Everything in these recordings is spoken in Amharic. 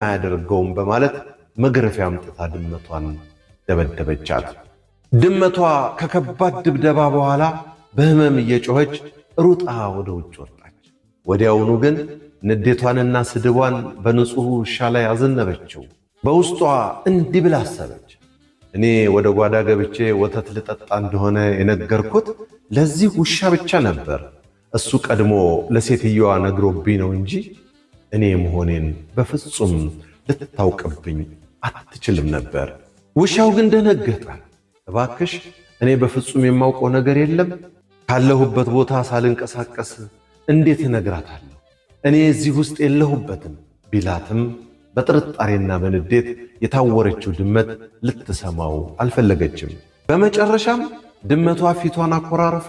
አያደርገውም በማለት መግረፊያ አምጥታ ድመቷን ደበደበቻት። ድመቷ ከከባድ ድብደባ በኋላ በህመም እየጮኸች ሩጣ ወደ ውጭ ወጣች። ወዲያውኑ ግን ንዴቷንና ስድቧን በንጹሕ ውሻ ላይ አዘነበችው። በውስጧ እንዲህ ብላ አሰበች፣ እኔ ወደ ጓዳ ገብቼ ወተት ልጠጣ እንደሆነ የነገርኩት ለዚህ ውሻ ብቻ ነበር። እሱ ቀድሞ ለሴትየዋ ነግሮብኝ ነው እንጂ እኔ መሆኔን በፍጹም ልታውቅብኝ አትችልም ነበር። ውሻው ግን ደነገጠ። እባክሽ እኔ በፍጹም የማውቀው ነገር የለም፣ ካለሁበት ቦታ ሳልንቀሳቀስ እንዴት እነግራታለሁ? እኔ እዚህ ውስጥ የለሁበትም ቢላትም በጥርጣሬና በንዴት የታወረችው ድመት ልትሰማው አልፈለገችም። በመጨረሻም ድመቷ ፊቷን አኮራርፋ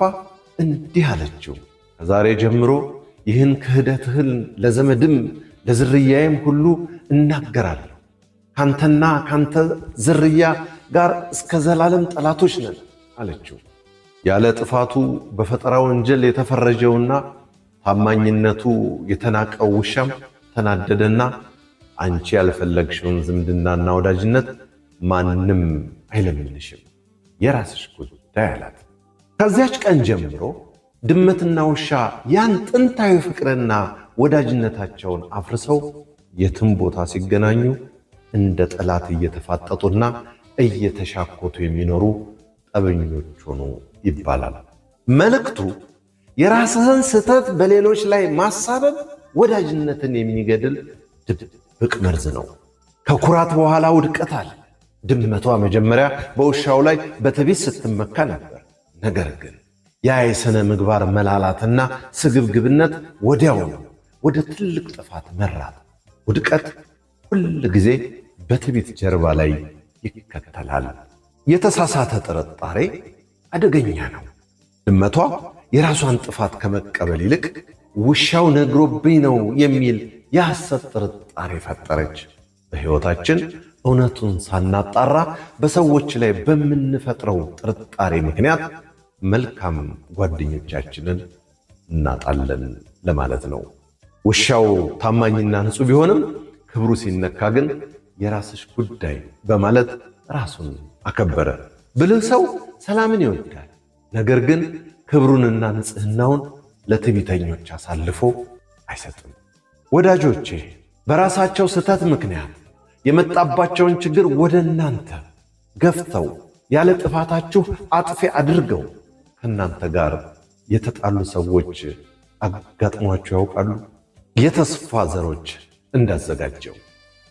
እንዲህ አለችው፣ ከዛሬ ጀምሮ ይህን ክህደትህን ለዘመድም ለዝርያዬም ሁሉ እናገራለሁ። ካንተና ካንተ ዝርያ ጋር እስከ ዘላለም ጠላቶች ነን አለችው። ያለ ጥፋቱ በፈጠራ ወንጀል የተፈረጀውና ታማኝነቱ የተናቀው ውሻም ተናደደና አንቺ ያልፈለግሽውን ዝምድናና ወዳጅነት ማንም አይለምንሽም፣ የራስሽ ጉዳይ አላት። ከዚያች ቀን ጀምሮ ድመትና ውሻ ያን ጥንታዊ ፍቅርና ወዳጅነታቸውን አፍርሰው የትም ቦታ ሲገናኙ እንደ ጠላት እየተፋጠጡና እየተሻኮቱ የሚኖሩ ጠበኞች ሆኑ ይባላል። መልእክቱ የራስህን ስህተት በሌሎች ላይ ማሳበብ ወዳጅነትን የሚገድል ድብቅ መርዝ ነው። ከኩራት በኋላ ውድቀት አለ። ድመቷ መጀመሪያ በውሻው ላይ በትዕቢት ስትመካ ነበር። ነገር ግን ያ የሥነ ምግባር መላላትና ስግብግብነት ወዲያውኑ ወደ ትልቅ ጥፋት መራት። ውድቀት ሁል ጊዜ በትዕቢት ጀርባ ላይ ይከተላል። የተሳሳተ ጥርጣሬ አደገኛ ነው። ድመቷ የራሷን ጥፋት ከመቀበል ይልቅ ውሻው ነግሮብኝ ነው የሚል የሐሰት ጥርጣሬ ፈጠረች። በሕይወታችን እውነቱን ሳናጣራ በሰዎች ላይ በምንፈጥረው ጥርጣሬ ምክንያት መልካም ጓደኞቻችንን እናጣለን ለማለት ነው። ውሻው ታማኝና ንጹሕ ቢሆንም ክብሩ ሲነካ ግን የራስሽ ጉዳይ በማለት ራሱን አከበረ። ብልህ ሰው ሰላምን ይወዳል፣ ነገር ግን ክብሩንና ንጽሕናውን ለትዕቢተኞች አሳልፎ አይሰጥም። ወዳጆቼ በራሳቸው ስህተት ምክንያት የመጣባቸውን ችግር ወደ እናንተ ገፍተው ያለ ጥፋታችሁ አጥፊ አድርገው ከእናንተ ጋር የተጣሉ ሰዎች አጋጥሟቸው ያውቃሉ? የተስፋ ዘሮች እንዳዘጋጀው